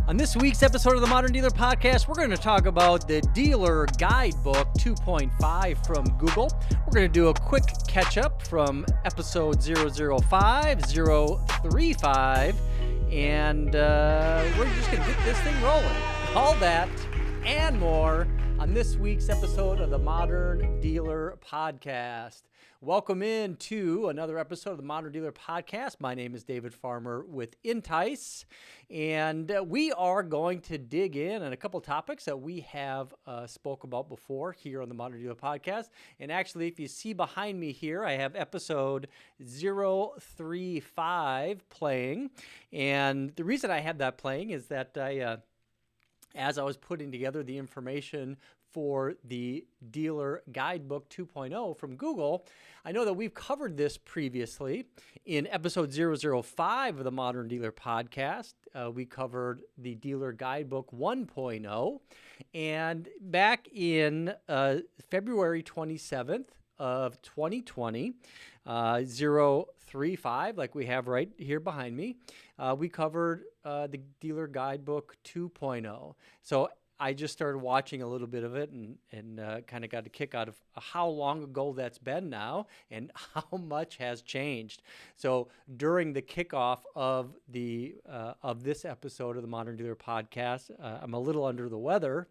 On this week's episode of the Modern Dealer Podcast, we're going to talk about the Dealer Guidebook 2.5 from Google. We're going to do a quick catch-up from episode 005, and we're just going to get this thing rolling. All that and more on this week's episode of the Modern Dealer Podcast. Welcome into another episode of the Modern Dealer Podcast. My name is David Farmer with Entice, and we are going to dig in on a couple topics that we have spoke about before here on the Modern Dealer Podcast. And actually, if you see behind me here, I have episode 035 playing. And the reason I had that playing is that as I was putting together the information for the Dealer Guidebook 2.0 from Google, I know that we've covered this previously in episode 005 of the Modern Dealer Podcast. We covered the Dealer Guidebook 1.0, and back in February 27th of 2020, 035, like we have right here behind me, we covered the Dealer Guidebook 2.0. So I just started watching a little bit of it and kind of got a kick out of how long ago that's been now and how much has changed. So during the kickoff of the of this episode of the Modern Dealer Podcast, I'm a little under the weather,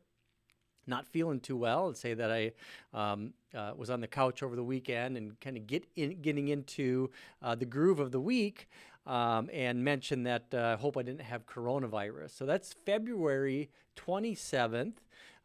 not feeling too well. I'd say that I was on the couch over the weekend and kind of getting into the groove of the week. And mentioned that I hope I didn't have coronavirus. So that's February 27th,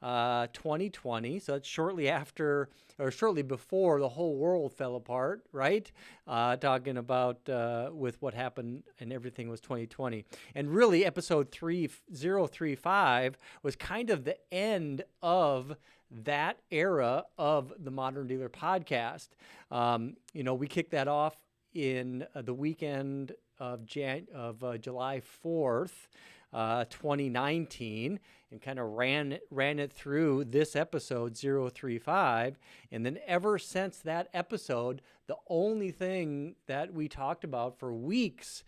2020. So that's shortly after or shortly before the whole world fell apart, right? Talking about with what happened and everything was 2020. And really episode 035 was kind of the end of that era of the Modern Dealer Podcast. We kicked that off in the weekend of July 4th, 2019, and kind of ran it through this episode 035. And then ever since that episode, the only thing that we talked about for weeks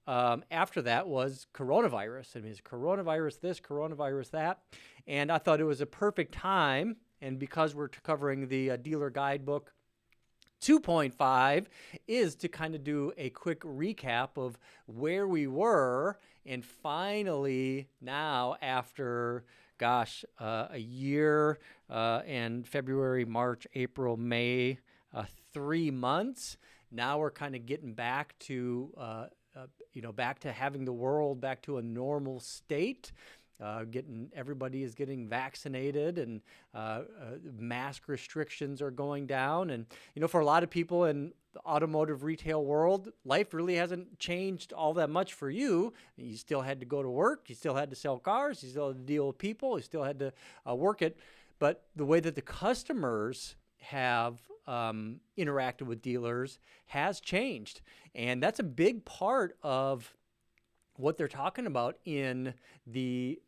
after that was coronavirus. I mean, it's coronavirus this, coronavirus that. And I thought it was a perfect time. And because we're covering the Dealer Guidebook 2.5 is to kind of do a quick recap of where we were, and finally now after, a year and February, March, April, May, 3 months, now we're kind of getting back to, back to having the world back to a normal state. Everybody is getting vaccinated, and mask restrictions are going down. And, for a lot of people in the automotive retail world, life really hasn't changed all that much for you. You still had to go to work. You still had to sell cars. You still had to deal with people. You still had to work it. But the way that the customers have interacted with dealers has changed. And that's a big part of what they're talking about in the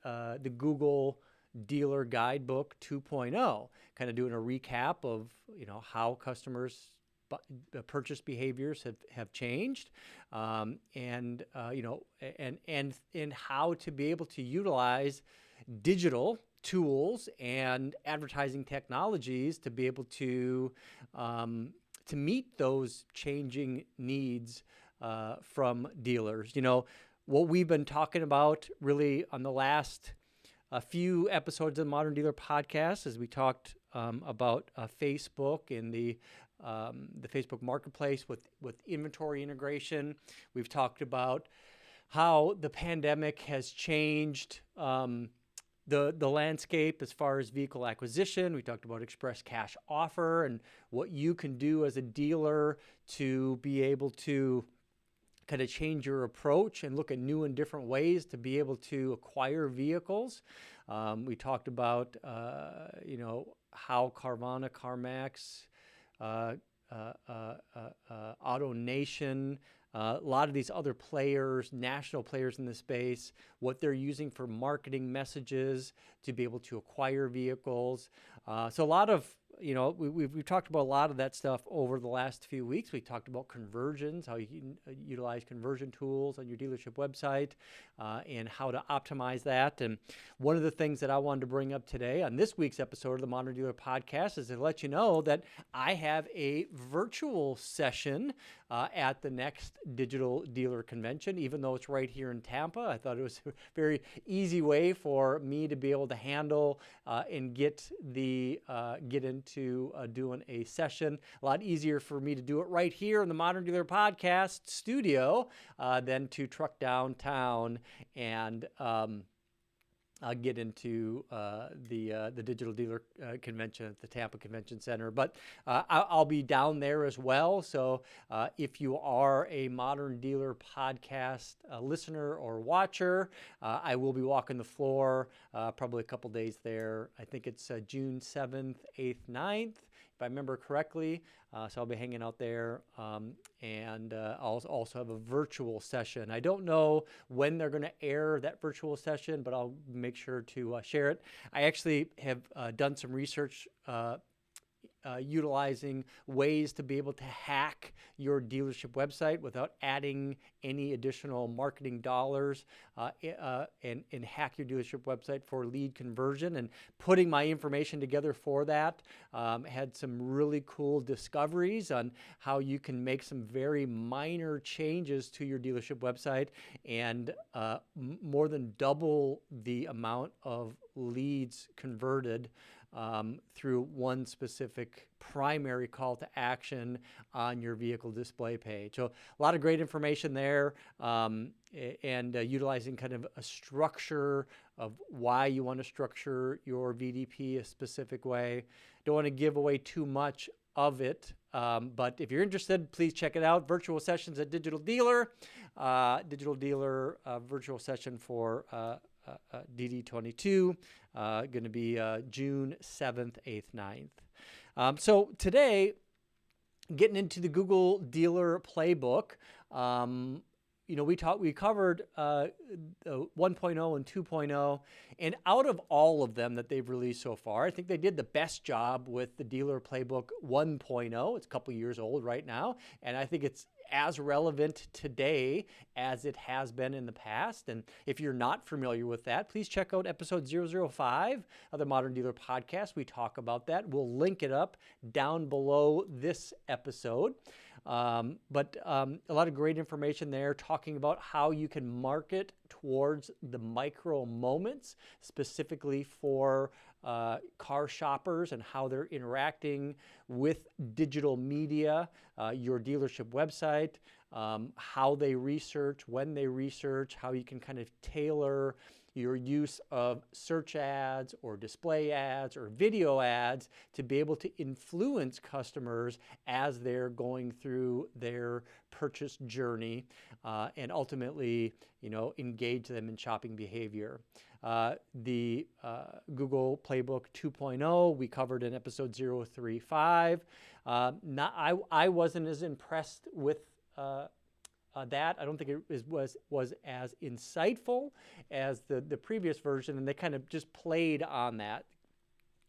Google Dealer Guidebook 2.0, kind of doing a recap of how customers' purchase behaviors have changed, and how to be able to utilize digital tools and advertising technologies to be able to meet those changing needs from dealers. What we've been talking about really on the last few episodes of the Modern Dealer Podcast is we talked about Facebook and the Facebook Marketplace with inventory integration. We've talked about how the pandemic has changed the landscape as far as vehicle acquisition. We talked about express cash offer and what you can do as a dealer to be able to kind of change your approach and look at new and different ways to be able to acquire vehicles. We talked about, how Carvana, CarMax, AutoNation, a lot of these other players, national players in the space, what they're using for marketing messages to be able to acquire vehicles. So a lot of we've talked about a lot of that stuff over the last few weeks. We talked about conversions, how you can utilize conversion tools on your dealership website, and how to optimize that. And one of the things that I wanted to bring up today on this week's episode of the Modern Dealer Podcast is to let you know that I have a virtual session at the next Digital Dealer Convention. Even though it's right here in Tampa, I thought it was a very easy way for me to be able to handle and get into doing a session. A lot easier for me to do it right here in the Modern Dealer Podcast studio than to truck downtown and get into the Digital Dealer Convention at the Tampa Convention Center. But I'll be down there as well. So if you are a Modern Dealer Podcast listener or watcher, I will be walking the floor probably a couple days there. I think it's June 7th, 8th, 9th, if I remember correctly. So I'll be hanging out there, and I'll also have a virtual session. I don't know when they're going to air that virtual session, but I'll make sure to share it. I actually have done some research utilizing ways to be able to hack your dealership website without adding any additional marketing dollars, and hack your dealership website for lead conversion, and putting my information together for that. Had some really cool discoveries on how you can make some very minor changes to your dealership website and more than double the amount of leads converted through one specific primary call to action on your vehicle display page. So a lot of great information there, and utilizing kind of a structure of why you want to structure your VDP a specific way. Don't want to give away too much of it, but if you're interested, please check it out. Virtual sessions at Digital Dealer, virtual session for DD22, going to be June 7th, 8th, 9th. So today, getting into the Google Dealer Playbook, we covered 1.0 and 2.0, and out of all of them that they've released so far, I think they did the best job with the Dealer Playbook 1.0. It's a couple years old right now, and I think it's as relevant today as it has been in the past. And if you're not familiar with that, please check out episode 005 of the Modern Dealer Podcast. We talk about that. We'll link it up down below this episode. But a lot of great information there, talking about how you can market towards the micro moments, specifically for car shoppers and how they're interacting with digital media, your dealership website, how they research, when they research, how you can kind of tailor your use of search ads or display ads or video ads to be able to influence customers as they're going through their purchase journey, and ultimately, engage them in shopping behavior. The Google Playbook 2.0 we covered in episode 035. I wasn't as impressed with that. I don't think it was as insightful as the previous version, and they kind of just played on that,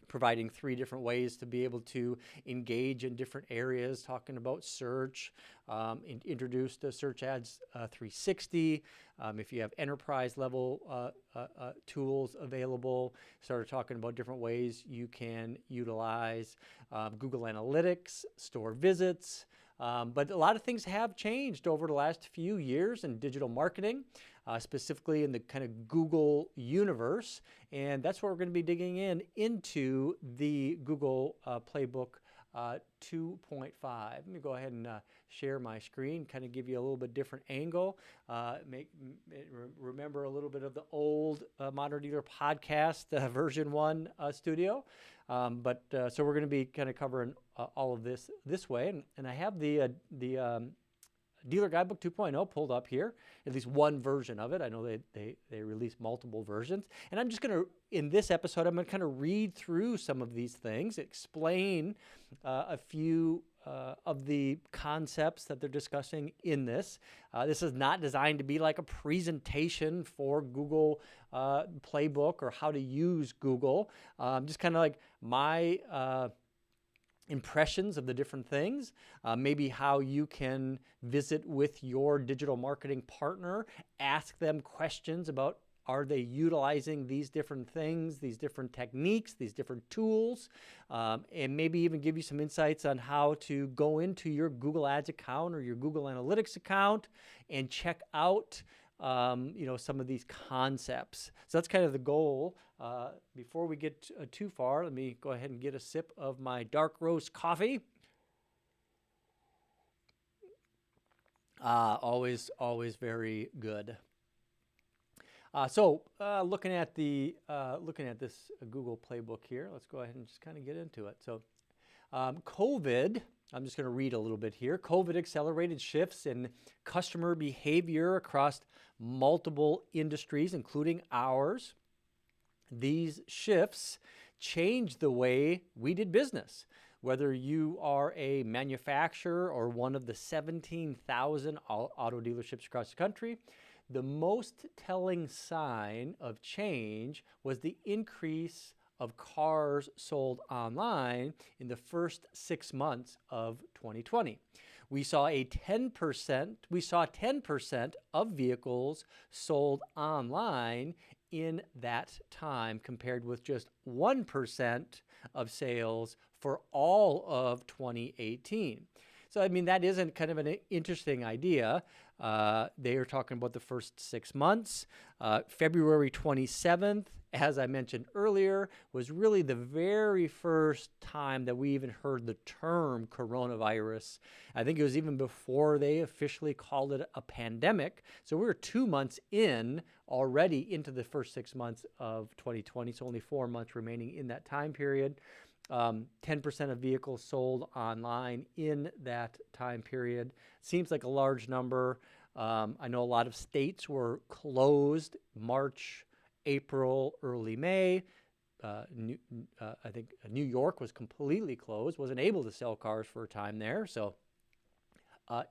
providing 3 different ways to be able to engage in different areas, talking about search, introduced Search Ads 360. If you have enterprise level tools available, started talking about different ways you can utilize Google Analytics, store visits. But a lot of things have changed over the last few years in digital marketing, specifically in the kind of Google universe. And that's what we're going to be digging into the Google Playbook 2.5. Let me go ahead and share my screen, kind of give you a little bit different angle, remember a little bit of the old Modern Dealer Podcast version 1 studio. So we're going to be kind of covering all of this way. And I have the Dealer Guidebook 2.0 pulled up here, at least one version of it. I know they release multiple versions. And I'm just going to, in this episode, I'm going to kind of read through some of these things, explain a few of the concepts that they're discussing in this. This is not designed to be like a presentation for Google Playbook or how to use Google. Just kind of like my impressions of the different things, maybe how you can visit with your digital marketing partner, ask them questions about are they utilizing these different things, these different techniques, these different tools, and maybe even give you some insights on how to go into your Google Ads account or your Google Analytics account and check out some of these concepts. So that's kind of the goal. Before we get too far, let me go ahead and get a sip of my dark roast coffee. Always very good. So looking at this Google playbook here, let's go ahead and just kind of get into it. So COVID, I'm just going to read a little bit here. COVID accelerated shifts in customer behavior across multiple industries, including ours. These shifts changed the way we did business. Whether you are a manufacturer or one of the 17,000 auto dealerships across the country, the most telling sign of change was the increase of cars sold online in the first 6 months of 2020. We saw 10% of vehicles sold online in that time, compared with just 1% of sales for all of 2018. So, I mean, that isn't kind of an interesting idea. They are talking about the first 6 months. February 27th, as I mentioned earlier, was really the very first time that we even heard the term coronavirus. I think it was even before they officially called it a pandemic. So we were 2 months in already into the first 6 months of 2020, so only 4 months remaining in that time period. 10% of vehicles sold online in that time period. Seems like a large number. I know a lot of states were closed March, April, early May. I think New York was completely closed, wasn't able to sell cars for a time there. So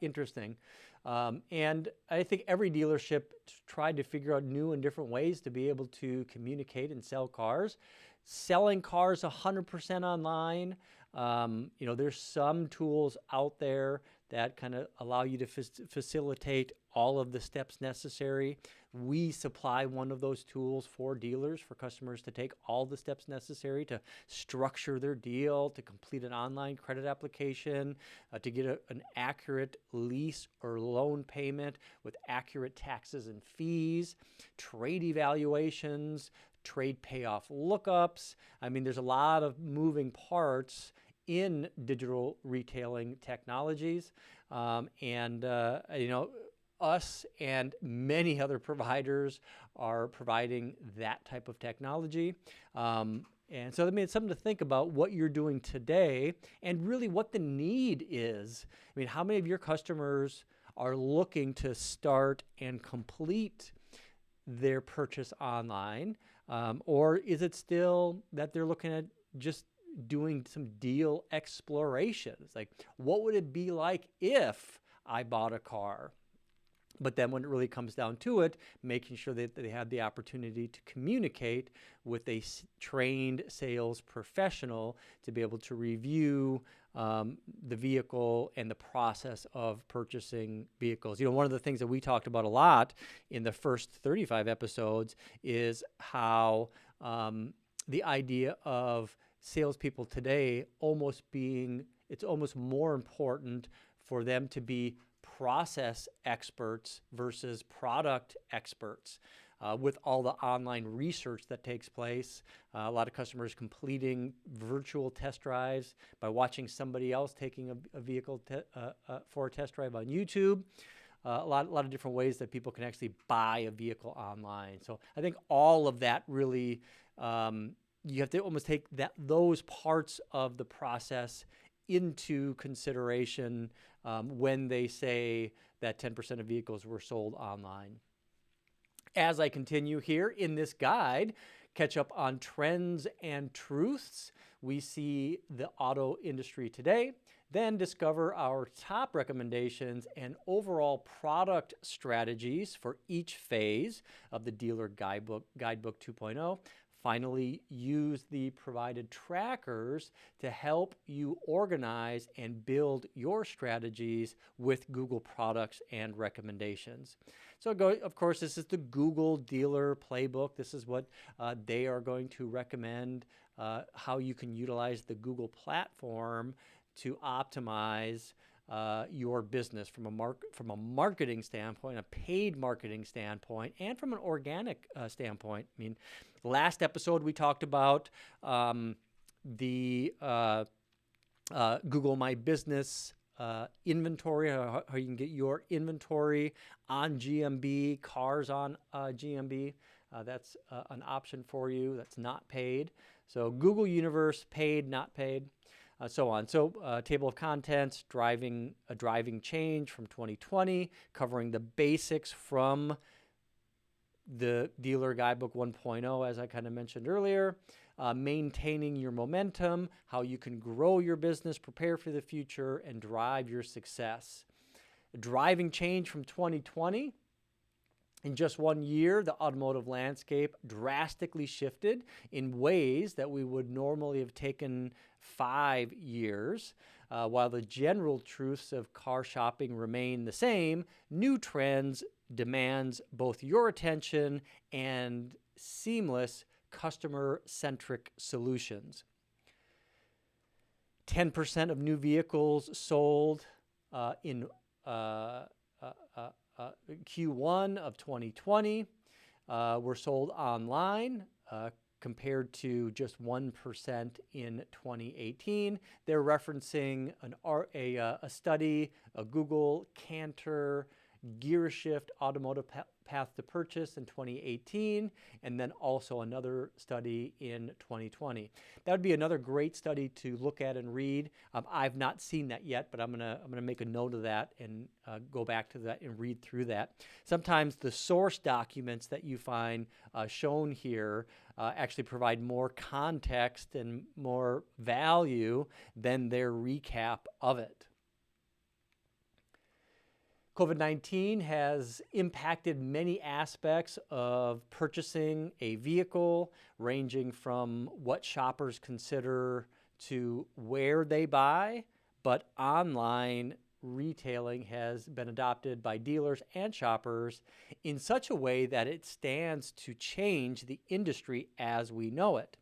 interesting. And I think every dealership tried to figure out new and different ways to be able to communicate and sell cars. Selling cars 100% online. There's some tools out there that kind of allow you to facilitate all of the steps necessary. We supply one of those tools for dealers, for customers to take all the steps necessary to structure their deal, to complete an online credit application, to get an accurate lease or loan payment with accurate taxes and fees, trade evaluations, trade payoff lookups. I mean, there's a lot of moving parts in digital retailing technologies. Us and many other providers are providing that type of technology. And so, I mean, it's something to think about what you're doing today and really what the need is. I mean, how many of your customers are looking to start and complete their purchase online? Or is it still that they're looking at just doing some deal exploration? It's like, what would it be like if I bought a car? But then when it really comes down to it, making sure that they have the opportunity to communicate with a trained sales professional to be able to review the vehicle and the process of purchasing vehicles. One of the things that we talked about a lot in the first 35 episodes is how the idea of salespeople today it's almost more important for them to be process experts versus product experts. With all the online research that takes place, a lot of customers completing virtual test drives by watching somebody else taking a vehicle for a test drive on YouTube. A lot of different ways that people can actually buy a vehicle online. So I think all of that really, you have to almost take those parts of the process into consideration when they say that 10% of vehicles were sold online. As I continue here in this guide, catch up on trends and truths we see the auto industry today, then discover our top recommendations and overall product strategies for each phase of the Dealer Guidebook 2.0. Finally, use the provided trackers to help you organize and build your strategies with Google products and recommendations. So, of course, this is the Google Dealer Playbook. This is what they are going to recommend, how you can utilize the Google platform to optimize your business from a marketing standpoint, a paid marketing standpoint, and from an organic standpoint. I mean, last episode we talked about the Google My Business inventory, how you can get your inventory on GMB, cars on GMB. That's an option for you that's not paid. So Google Universe, paid, not paid. So on. So table of contents, driving change from 2020, covering the basics from the Dealer Guidebook 1.0, as I kind of mentioned earlier, maintaining your momentum, how you can grow your business, prepare for the future, and drive your success. Driving change from 2020. In just 1 year, the automotive landscape drastically shifted in ways that we would normally have taken 5 years. While the general truths of car shopping remain the same, new trends demands both your attention and seamless customer-centric solutions. 10% of new vehicles sold in Q1 of 2020 were sold online compared to just 1% in 2018. They're referencing a study, a Google Cantor Gear Shift Automotive Path to Purchase in 2018, and then also another study in 2020. That would be another great study to look at and read. I've not seen that yet, but I'm gonna make a note of that and go back to that and read through that. Sometimes the source documents that you find shown here actually provide more context and more value than their recap of it. COVID-19 has impacted many aspects of purchasing a vehicle, ranging from what shoppers consider to where they buy, but online retailing has been adopted by dealers and shoppers in such a way that it stands to change the industry as we know it.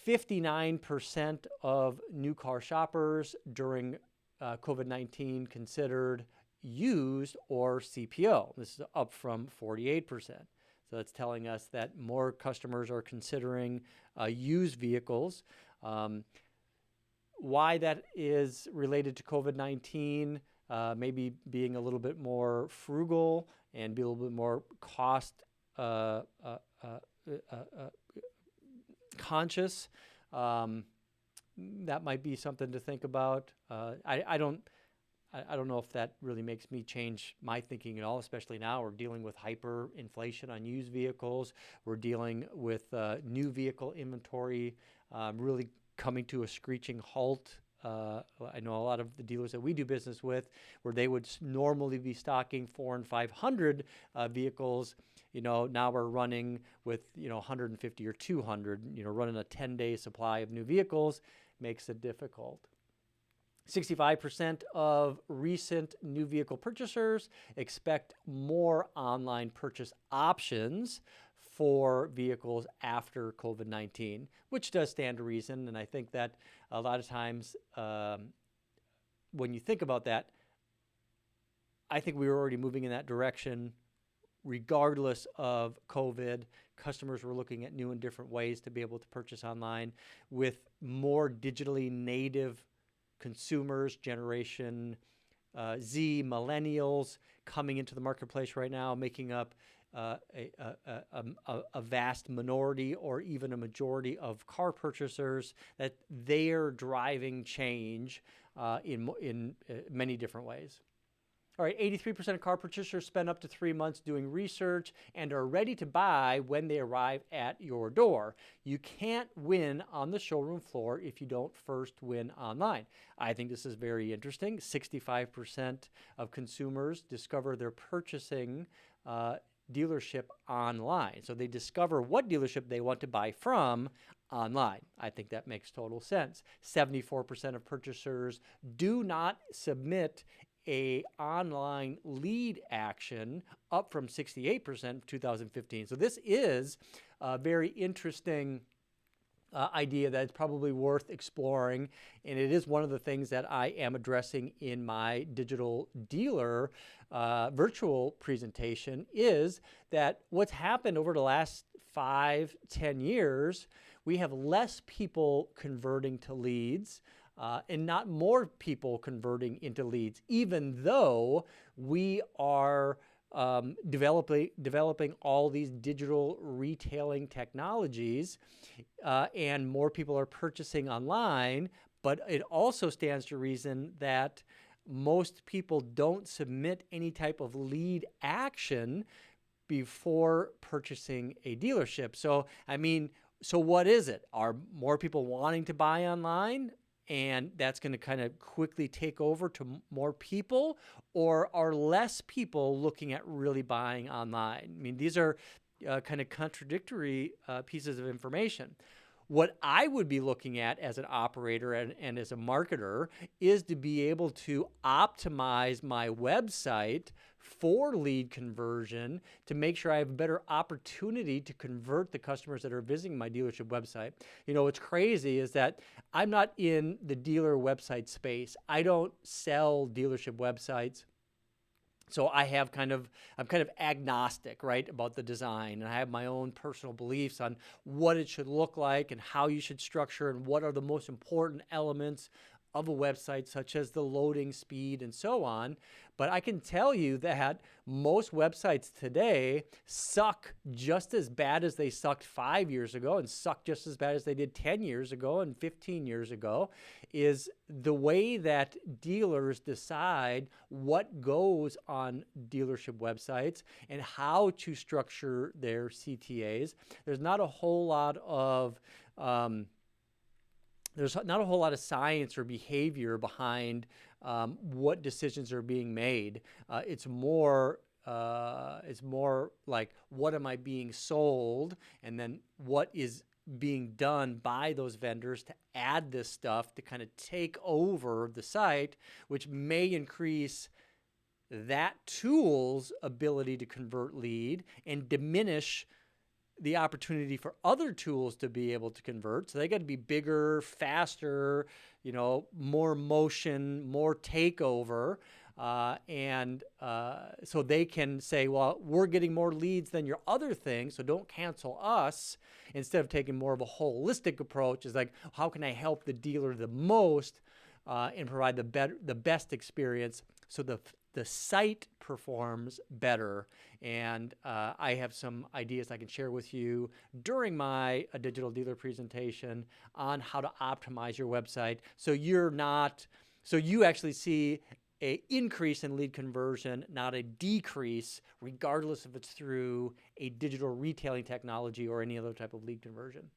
59% of new car shoppers during COVID-19 considered used or CPO. This is up from 48%. So that's telling us that more customers are considering used vehicles. Why that is related to COVID-19, maybe being a little bit more frugal and be a little bit more cost conscious. That might be something to think about. I don't know if that really makes me change my thinking at all, especially now. We're dealing with hyperinflation on used vehicles. We're dealing with new vehicle inventory really coming to a screeching halt. I know a lot of the dealers that we do business with, where they would normally be stocking 400 and 500 vehicles, now we're running with 150 or 200. Running a 10-day supply of new vehicles makes it difficult. 65% of recent new vehicle purchasers expect more online purchase options for vehicles after COVID-19, which does stand to reason. And I think that a lot of times when you think about that, I think we were already moving in that direction regardless of COVID. Customers were looking at new and different ways to be able to purchase online with more digitally native consumers, Generation Z, millennials coming into the marketplace right now, making up a vast minority or even a majority of car purchasers, that they're driving change in many different ways. All right, 83% of car purchasers spend up to 3 months doing research and are ready to buy when they arrive at your door. You can't win on the showroom floor if you don't first win online. I think this is very interesting. 65% of consumers discover their purchasing dealership online. So they discover what dealership they want to buy from online. I think that makes total sense. 74% of purchasers do not submit a online lead action, up from 68% in 2015. So this is a very interesting idea that's probably worth exploring, and it is one of the things that I am addressing in my digital dealer virtual presentation, is that what's happened over the last 5-10 years, we have less people converting to leads and not more people converting into leads, even though we are developing all these digital retailing technologies, and more people are purchasing online. But it also stands to reason that most people don't submit any type of lead action before purchasing a dealership. So, I mean, so what is it? Are more people wanting to buy online, and that's going to kind of quickly take over to more people, or are less people looking at really buying online? I mean, these are kind of contradictory pieces of information. What I would be looking at as an operator and as a marketer is to be able to optimize my website for lead conversion to make sure I have a better opportunity to convert the customers that are visiting my dealership website. You know, what's crazy is that I'm not in the dealer website space. I don't sell dealership websites. So I'm kind of agnostic, right, about the design, and I have my own personal beliefs on what it should look like and how you should structure and what are the most important elements of a website, such as the loading speed and so on. But I can tell you that most websites today suck just as bad as they sucked 5 years ago, and suck just as bad as they did 10 years ago and 15 years ago. Is the way that dealers decide what goes on dealership websites and how to structure their CTAs. There's not a whole lot of science or behavior behind what decisions are being made. It's more like, what am I being sold, and then what is being done by those vendors to add this stuff to kind of take over the site, which may increase that tool's ability to convert lead and diminish the opportunity for other tools to be able to convert. So they got to be bigger, faster, more motion, more takeover. So they can say, well, we're getting more leads than your other thing, so don't cancel us, instead of taking more of a holistic approach. Is like, how can I help the dealer the most and provide the best experience so the site performs better. And I have some ideas I can share with you during my digital dealer presentation on how to optimize your website so you actually see an increase in lead conversion, not a decrease, regardless if it's through a digital retailing technology or any other type of lead conversion.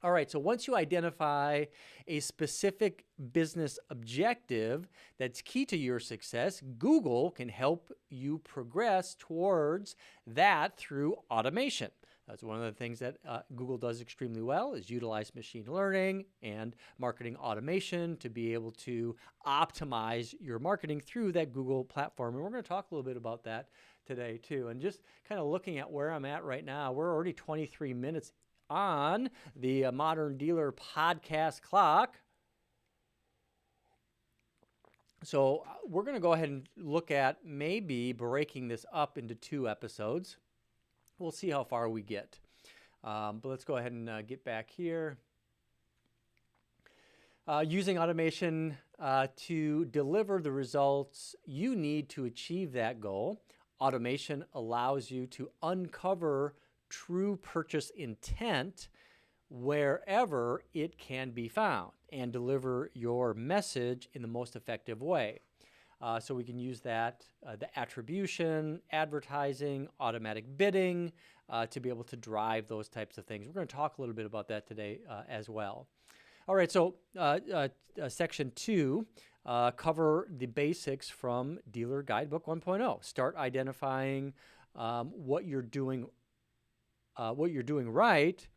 All right, so once you identify a specific business objective that's key to your success, Google can help you progress towards that through automation. That's one of the things that Google does extremely well, is utilize machine learning and marketing automation to be able to optimize your marketing through that Google platform. And we're going to talk a little bit about that today too. And just kind of looking at where I'm at right now, we're already 23 minutes on the Modern Dealer podcast clock. So we're going to go ahead and look at maybe breaking this up into 2 episodes. We'll see how far we get. But let's go ahead and get back here. Using automation to deliver the results you need to achieve that goal. Automation allows you to uncover true purchase intent wherever it can be found and deliver your message in the most effective way. So we can use that, the attribution, advertising, automatic bidding, to be able to drive those types of things. We're going to talk a little bit about that today as well. All right, so section 2, cover the basics from Dealer Guidebook 1.0. Start identifying what you're doing right,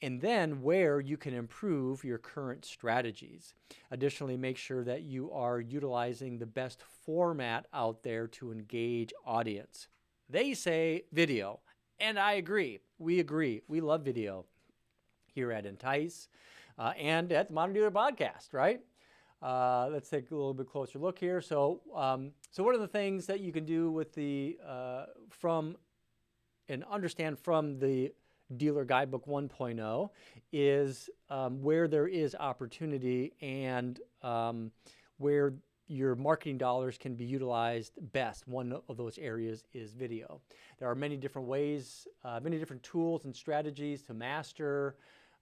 and then where you can improve your current strategies. Additionally, make sure that you are utilizing the best format out there to engage audience. They say video, and I agree. We agree. We love video here at Entice and at the Modern Dealer Podcast, right? Let's take a little bit closer look here. So what are the things that you can do with the understand from the Dealer Guidebook 1.0 is where there is opportunity and where your marketing dollars can be utilized best. One of those areas is video. There are many different ways, many different tools and strategies to master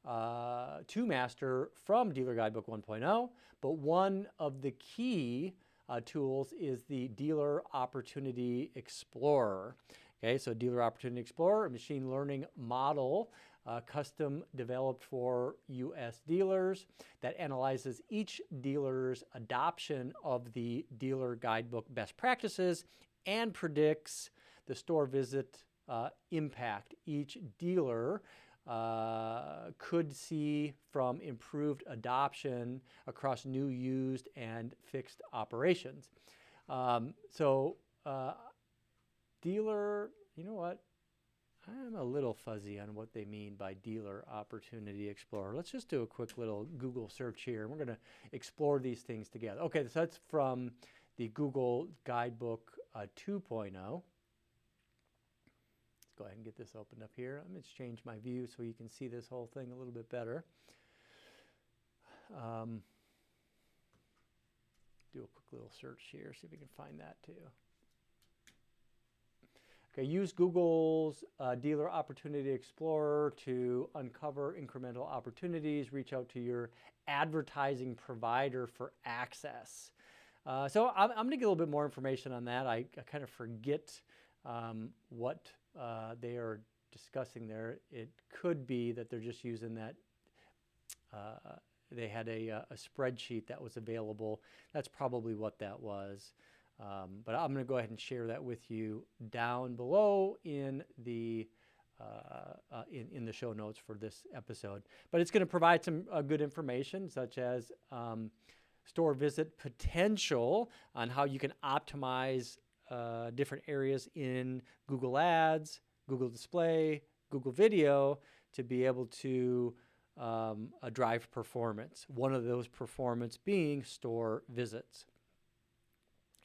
from Dealer Guidebook 1.0, but one of the key tools is the Dealer Opportunity Explorer. Okay, so Dealer Opportunity Explorer, a machine learning model custom developed for U.S. dealers that analyzes each dealer's adoption of the Dealer Guidebook best practices and predicts the store visit impact each dealer could see from improved adoption across new, used, and fixed operations. Dealer, you know what? I'm a little fuzzy on what they mean by Dealer Opportunity Explorer. Let's just do a quick little Google search here. We're going to explore these things together. Okay, so that's from the Google Guidebook 2.0. Let's go ahead and get this opened up here. I'm going to change my view so you can see this whole thing a little bit better. Do a quick little search here, see if we can find that too. Okay, use Google's Dealer Opportunity Explorer to uncover incremental opportunities. Reach out to your advertising provider for access. So I'm going to get a little bit more information on that. I kind of forget what they are discussing there. It could be that they're just using that. They had a spreadsheet that was available. That's probably what that was. But I'm going to go ahead and share that with you down below in the show notes for this episode. But it's going to provide some good information, such as store visit potential on how you can optimize different areas in Google Ads, Google Display, Google Video to be able to drive performance. One of those performance being store visits.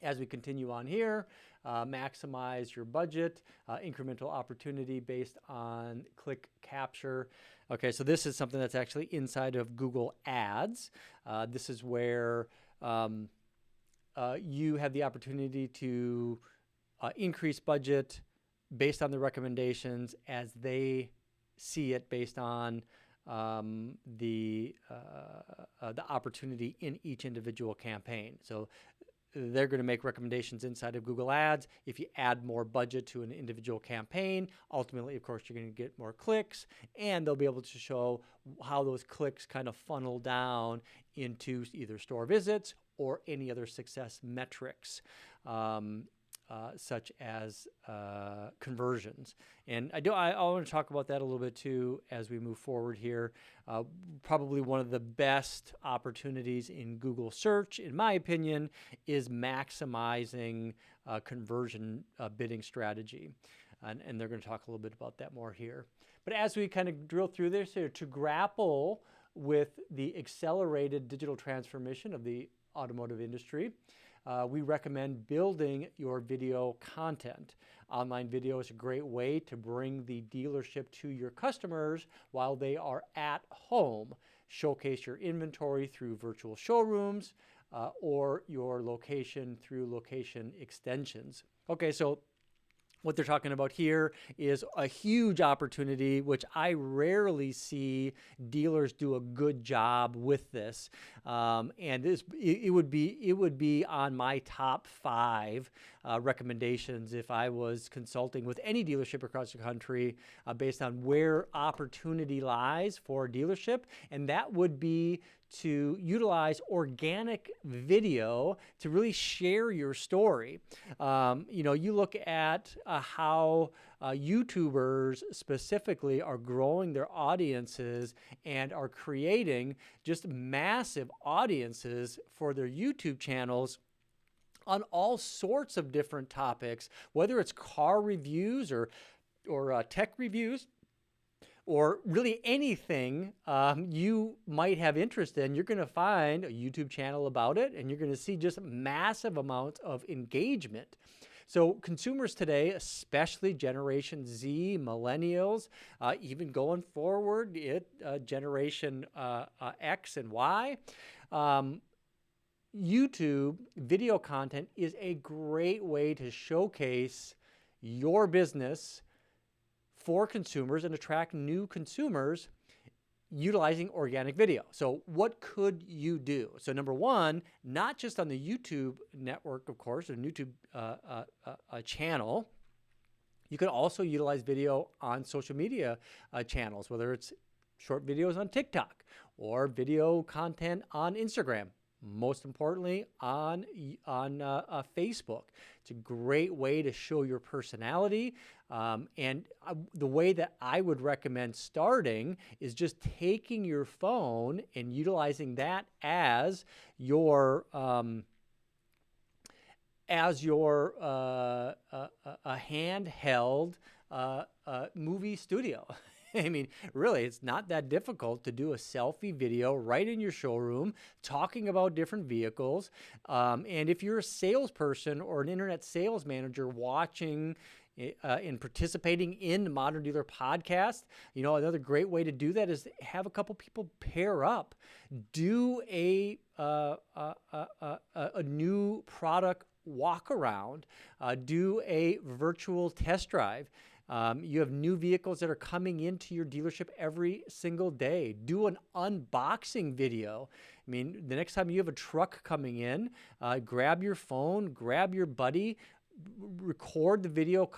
As we continue on here, maximize your budget, incremental opportunity based on click capture. Okay, so this is something that's actually inside of Google Ads. This is where you have the opportunity to increase budget based on the recommendations as they see it based on the opportunity in each individual campaign. So they're going to make recommendations inside of Google Ads. If you add more budget to an individual campaign, ultimately, of course, you're going to get more clicks, and they'll be able to show how those clicks kind of funnel down into either store visits or any other success metrics, such as conversions. And I want to talk about that a little bit too as we move forward here. Probably one of the best opportunities in Google search, in my opinion, is maximizing conversion bidding strategy. And they're going to talk a little bit about that more here. But as we kind of drill through this here, to grapple with the accelerated digital transformation of the automotive industry, we recommend building your video content. Online video is a great way to bring the dealership to your customers while they are at home. Showcase your inventory through virtual showrooms or your location through location extensions. Okay, so what they're talking about here is a huge opportunity, which I rarely see dealers do a good job with this. And it would be on my top 5 recommendations if I was consulting with any dealership across the country based on where opportunity lies for a dealership. And that would be to utilize organic video to really share your story. You look at how YouTubers specifically are growing their audiences and are creating just massive audiences for their YouTube channels on all sorts of different topics, whether it's car reviews or tech reviews, or really anything you might have interest in. You're going to find a YouTube channel about it, and you're going to see just massive amounts of engagement. So consumers today, especially Generation Z, millennials, even going forward, Generation X and Y, YouTube video content is a great way to showcase your business for consumers and attract new consumers utilizing organic video. So what could you do? So number one, not just on the YouTube network, of course, or YouTube channel, you can also utilize video on social media channels, whether it's short videos on TikTok or video content on Instagram. Most importantly, on Facebook. It's a great way to show your personality. And the way that I would recommend starting is just taking your phone and utilizing that as your handheld movie studio. I mean, really, it's not that difficult to do a selfie video right in your showroom talking about different vehicles. And if you're a salesperson or an internet sales manager watching and participating in the Modern Dealer podcast, another great way to do that is have a couple people pair up, do a new product walk around, do a virtual test drive. You have new vehicles that are coming into your dealership every single day. Do an unboxing video. I mean, the next time you have a truck coming in, grab your phone, grab your buddy, record the video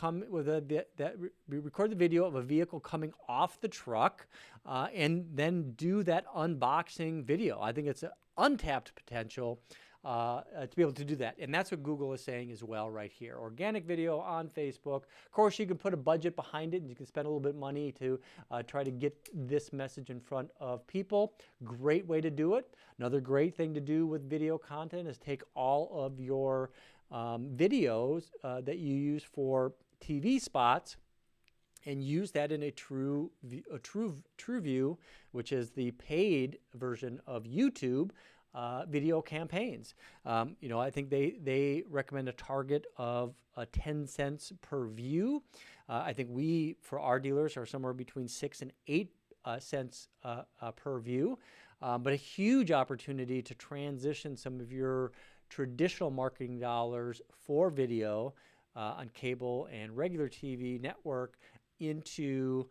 record the video of a vehicle coming off the truck, and then do that unboxing video. I think it's an untapped potential to be able to do that. And that's what Google is saying as well right here. Organic video on Facebook. Of course, you can put a budget behind it, and you can spend a little bit of money to try to get this message in front of people. Great way to do it. Another great thing to do with video content is take all of your videos that you use for TV spots and use that in a true view, which is the paid version of YouTube. Video campaigns. I think they recommend a target of 10 cents per view. I think we, for our dealers, are somewhere between 6 and 8 cents per view. But a huge opportunity to transition some of your traditional marketing dollars for video on cable and regular TV network into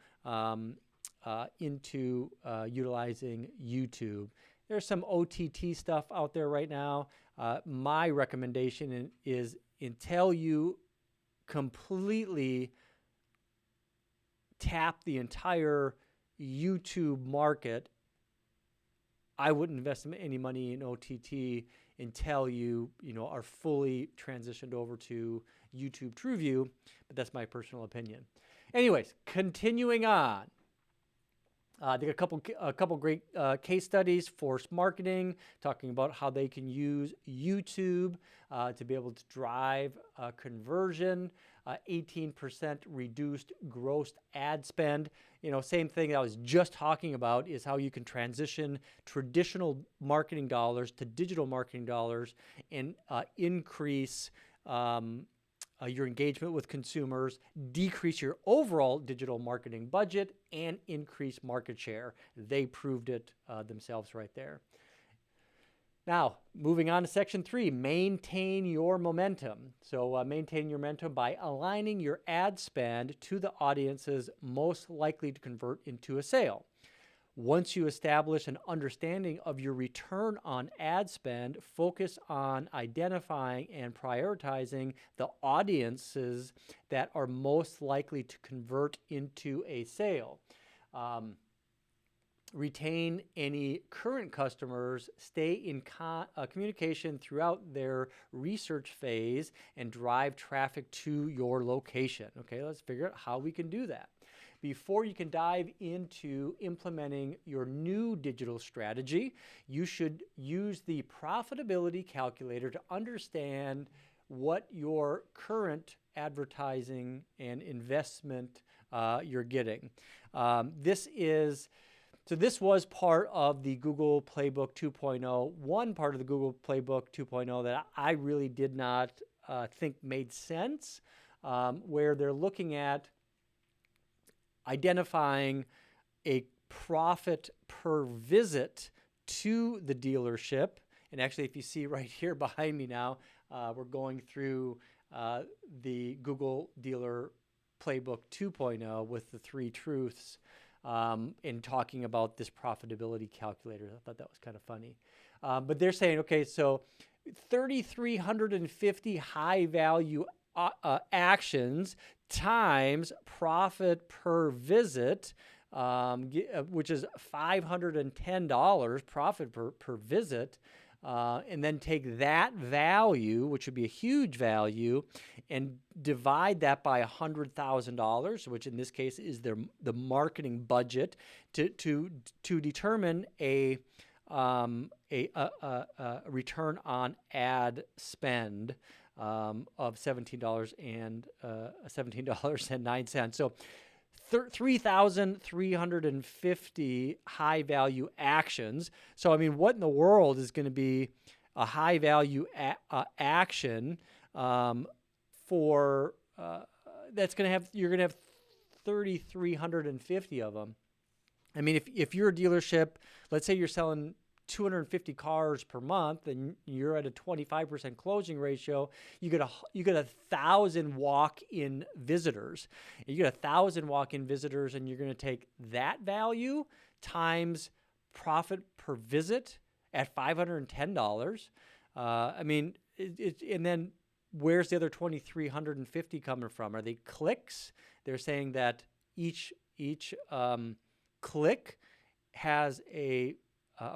utilizing YouTube. There's some OTT stuff out there right now. My recommendation is until you completely tap the entire YouTube market, I wouldn't invest any money in OTT until you are fully transitioned over to YouTube TrueView, but that's my personal opinion. Anyways, continuing on. They got a couple great case studies for marketing, talking about how they can use YouTube to be able to drive conversion, 18% reduced gross ad spend. Same thing I was just talking about is how you can transition traditional marketing dollars to digital marketing dollars and increase your engagement with consumers, decrease your overall digital marketing budget, and increase market share. They proved it themselves right there. Now, moving on to section 3, maintain your momentum. So maintain your momentum by aligning your ad spend to the audiences most likely to convert into a sale. Once you establish an understanding of your return on ad spend, focus on identifying and prioritizing the audiences that are most likely to convert into a sale. retain any current customers, stay in communication throughout their research phase, and drive traffic to your location. Okay, let's figure out how we can do that. Before you can dive into implementing your new digital strategy, you should use the profitability calculator to understand what your current advertising and investment you're getting. This was part of the Google Playbook 2.0. One part of the Google Playbook 2.0 that I really did not think made sense, where they're looking at identifying a profit per visit to the dealership. And actually, if you see right here behind me now, we're going through the Google Dealer Playbook 2.0 with the 3 truths in talking about this profitability calculator. I thought that was kind of funny. But they're saying, okay, so 3,350 high value actions times profit per visit, which is $510 profit per visit, and then take that value, which would be a huge value, and divide that by $100,000, which in this case is the marketing budget, to determine a return on ad spend of $17.09. So 3,350 high value actions. So, I mean, what in the world is going to be a high value action for that's going to have, you're going to have 3,350 of them. I mean, if you're a dealership, let's say you're selling 250 cars per month and you're at a 25% closing ratio, you get 1,000 walk-in visitors. You get 1,000 walk-in visitors, and you're going to take that value times profit per visit at $510. I mean, and then where's the other 2,350 coming from? Are they clicks? They're saying that each click has a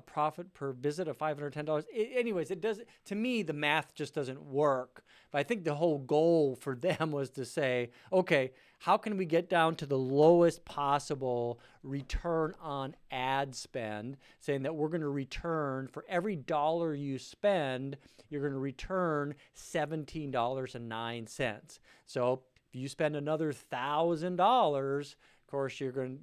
profit per visit of $510. Anyways, it does. To me, the math just doesn't work. But I think the whole goal for them was to say, okay, how can we get down to the lowest possible return on ad spend, saying that we're going to return, for every dollar you spend, you're going to return $17.09. So if you spend another $1,000, of course, you're going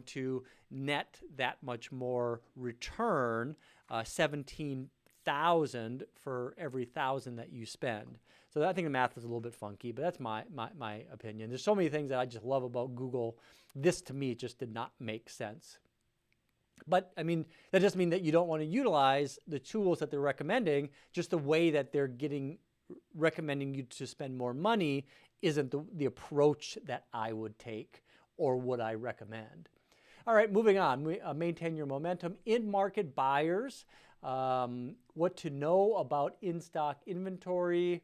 to net that much more return, 17,000 for every 1,000 that you spend. So I think the math is a little bit funky, but that's my opinion. There's so many things that I just love about Google. This, to me, just did not make sense. But I mean, that doesn't mean that you don't want to utilize the tools that they're recommending. Just the way that they're recommending you to spend more money isn't the approach that I would take or would I recommend. All right, moving on. Maintain your momentum. In-market buyers, what to know about in-stock inventory.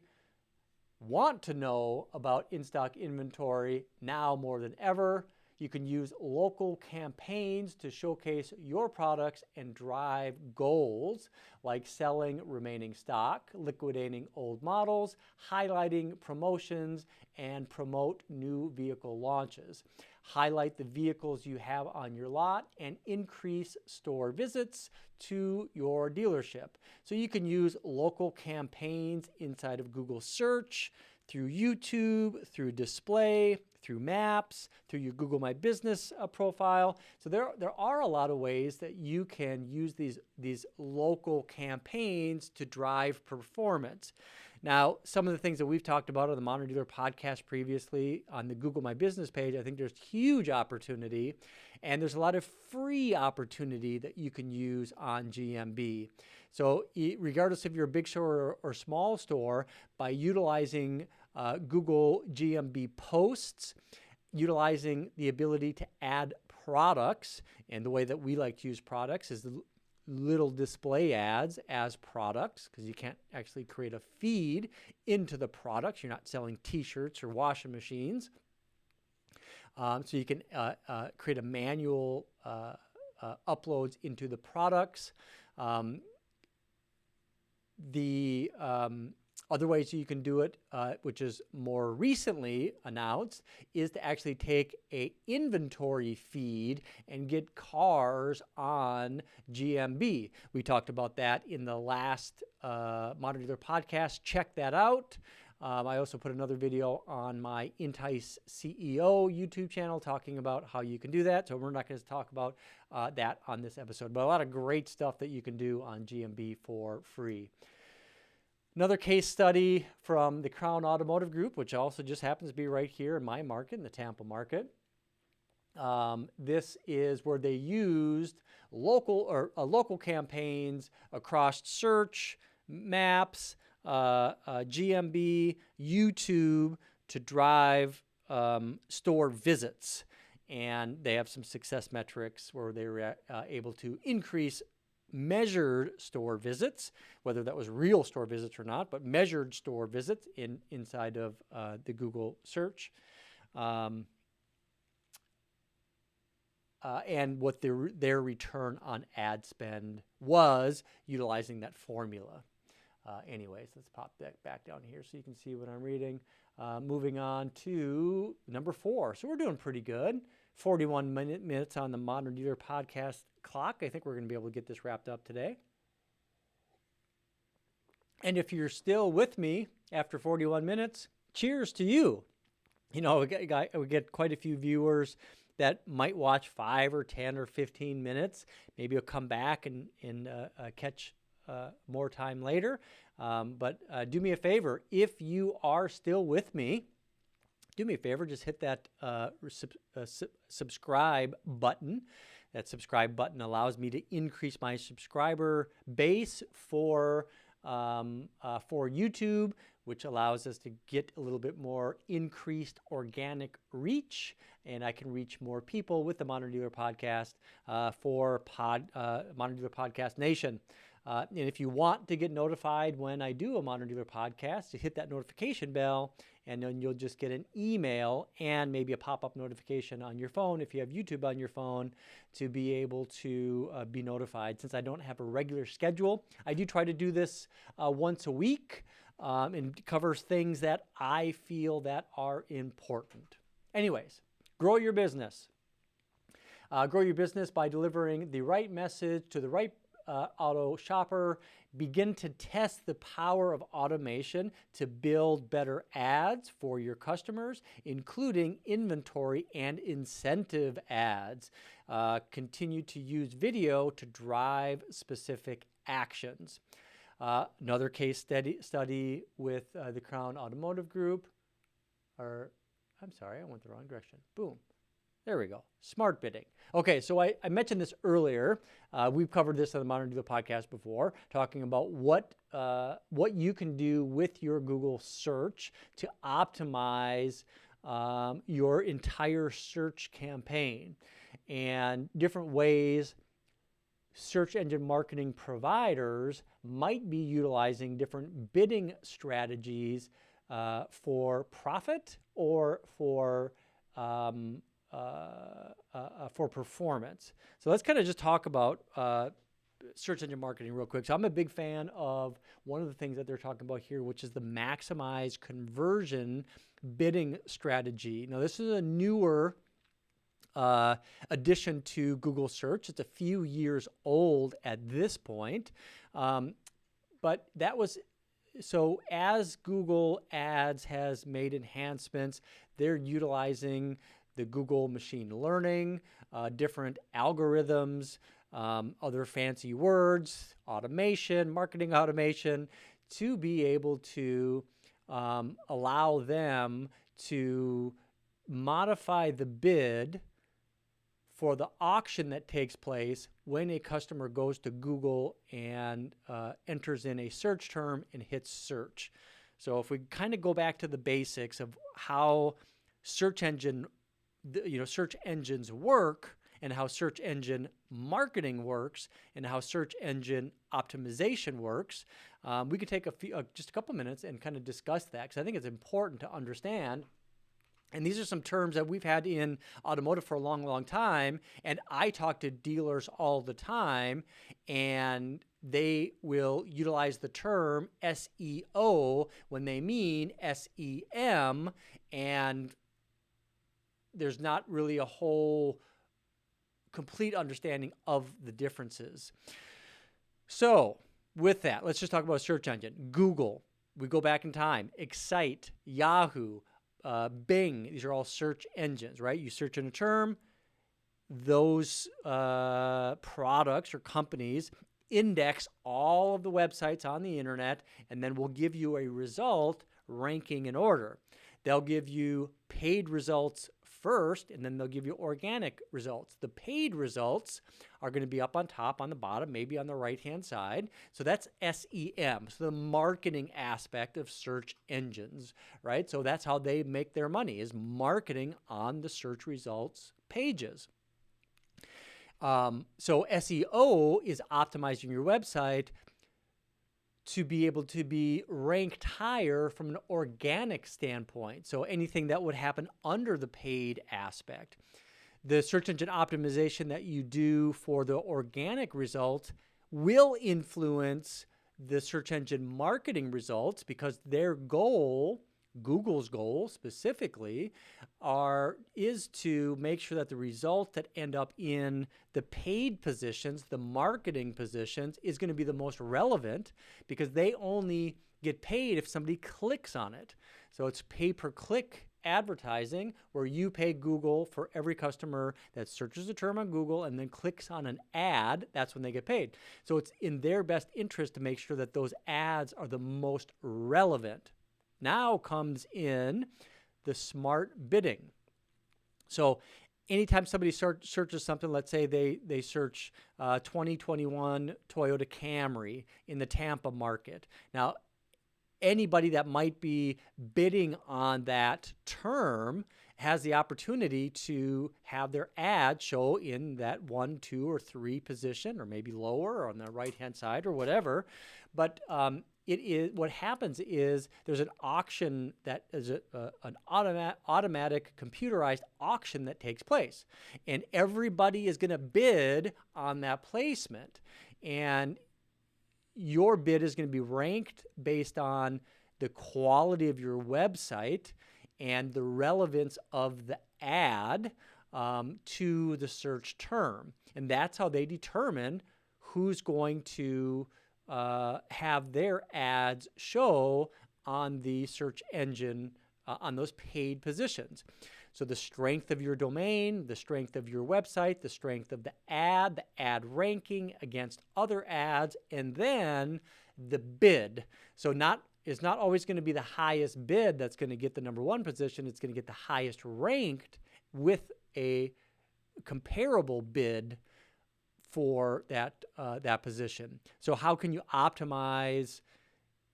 Want to know about in-stock inventory now more than ever. You can use local campaigns to showcase your products and drive goals like selling remaining stock, liquidating old models, highlighting promotions, and promote new vehicle launches. Highlight the vehicles you have on your lot and increase store visits to your dealership. So you can use local campaigns inside of Google Search, through YouTube, through display, through maps, through your Google My Business profile. So there are a lot of ways that you can use these local campaigns to drive performance. Now, some of the things that we've talked about on the Modern Dealer podcast previously on the Google My Business page, I think there's huge opportunity, and there's a lot of free opportunity that you can use on GMB. So regardless if you're a big store or small store, by utilizing Google GMB posts, utilizing the ability to add products, and the way that we like to use products is the little display ads as products, because you can't actually create a feed into the products. You're not selling t-shirts or washing machines. So you can create a manual uploads into the products. The other ways you can do it, which is more recently announced, is to actually take a inventory feed and get cars on GMB. We talked about that in the last Modern Dealer podcast. Check that out. I also put another video on my Entice CEO YouTube channel talking about how you can do that. So we're not going to talk about that on this episode, but a lot of great stuff that you can do on GMB for free. Another case study from the Crown Automotive Group, which also just happens to be right here in my market, in the Tampa market. This is where they used local campaigns across search, maps, GMB, YouTube to drive store visits. And they have some success metrics where they were able to increase measured store visits, whether that was real store visits or not, but measured store visits inside of the Google search. And what their return on ad spend was utilizing that formula. Anyways, let's pop that back down here so you can see what I'm reading. Moving on to number 4. So we're doing pretty good. 41 minutes on the Modern Dealer podcast clock. I think we're going to be able to get this wrapped up today. And if you're still with me after 41 minutes, cheers to you. You know, we get quite a few viewers that might watch 5 or 10 or 15 minutes. Maybe you'll come back and catch more time later. But do me a favor, if you are still with me, do me a favor, just hit that subscribe button. That subscribe button allows me to increase my subscriber base for YouTube, which allows us to get a little bit more increased organic reach, and I can reach more people with the Modern Dealer Podcast for Modern Dealer Podcast Nation. And if you want to get notified when I do a Modern Dealer Podcast, you hit that notification bell, and then you'll just get an email and maybe a pop-up notification on your phone if you have YouTube on your phone to be able to be notified. Since I don't have a regular schedule, I do try to do this once a week and covers things that I feel that are important. Anyways, grow your business. Grow your business by delivering the right message to the right auto shopper. Begin to test the power of automation to build better ads for your customers, including inventory and incentive ads. Continue to use video to drive specific actions. Another case study with the Crown Automotive Group. I'm sorry, I went the wrong direction. Boom. There we go. Smart bidding. Okay, so I mentioned this earlier. We've covered this on the Modern Dealer Podcast before, talking about what you can do with your Google search to optimize your entire search campaign, and different ways search engine marketing providers might be utilizing different bidding strategies for profit or for performance. So let's kind of just talk about search engine marketing real quick. So I'm a big fan of one of the things that they're talking about here, which is the maximize conversion bidding strategy. Now, this is a newer addition to Google search. It's a few years old at this point. But that was, so as Google Ads has made enhancements, they're utilizing the Google machine learning, different algorithms, other fancy words, automation, marketing automation, to be able to allow them to modify the bid for the auction that takes place when a customer goes to Google and enters in a search term and hits search. So if we kind of go back to the basics of how search engines work, and how search engine marketing works, and how search engine optimization works, we could take just a couple minutes and kind of discuss that, because I think it's important to understand And these are some terms that we've had in automotive for a long, long time. And I talk to dealers all the time, and they will utilize the term SEO when they mean SEM. And there's not really a whole complete understanding of the differences. So with that, let's just talk about a search engine. Google, we go back in time. Excite, Yahoo, Bing, these are all search engines, right? You search in a term, those products or companies index all of the websites on the internet, and then we'll give you a result ranking in order. They'll give you paid results first, and then they'll give you organic results. The paid results are going to be up on top, on the bottom, maybe on the right-hand side. So that's SEM, so the marketing aspect of search engines, right? So that's how they make their money, is marketing on the search results pages. So SEO is optimizing your website to be able to be ranked higher from an organic standpoint. So anything that would happen under the paid aspect. The search engine optimization that you do for the organic result will influence the search engine marketing results, because their goal, Google's goal specifically, is to make sure that the results that end up in the paid positions, the marketing positions, is going to be the most relevant, because they only get paid if somebody clicks on it. So it's pay-per-click advertising, where you pay Google for every customer that searches a term on Google and then clicks on an ad. That's when they get paid. So it's in their best interest to make sure that those ads are the most relevant. Now comes in the smart bidding. So anytime somebody searches something, let's say they search 2021 Toyota Camry in the Tampa market. Now, anybody that might be bidding on that term has the opportunity to have their ad show in that 1, 2, or 3 position, or maybe lower, or on the right-hand side, or whatever. But what happens is there's an auction that is an automatic computerized auction that takes place, and everybody is going to bid on that placement, and your bid is going to be ranked based on the quality of your website and the relevance of the ad to the search term. And that's how they determine who's going to have their ads show on the search engine on those paid positions. So the strength of your domain, the strength of your website, the strength of the ad ranking against other ads, and then the bid. So it's not always going to be the highest bid that's going to get the number 1 position. It's going to get the highest ranked with a comparable bid for that position. So how can you optimize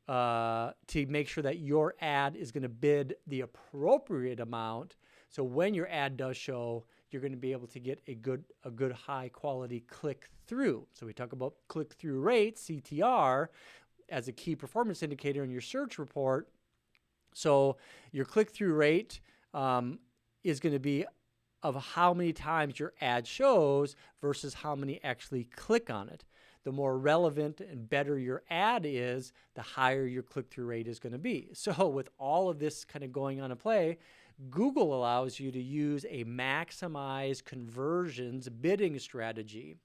to make sure that your ad is going to bid the appropriate amount? So when your ad does show, you're going to be able to get a good high quality click through. So we talk about click through rate, CTR, as a key performance indicator in your search report. So your click through rate is going to be of how many times your ad shows versus how many actually click on it. The more relevant and better your ad is, the higher your click-through rate is going to be. So with all of this kind of going on in play, Google allows you to use a maximize conversions bidding strategy.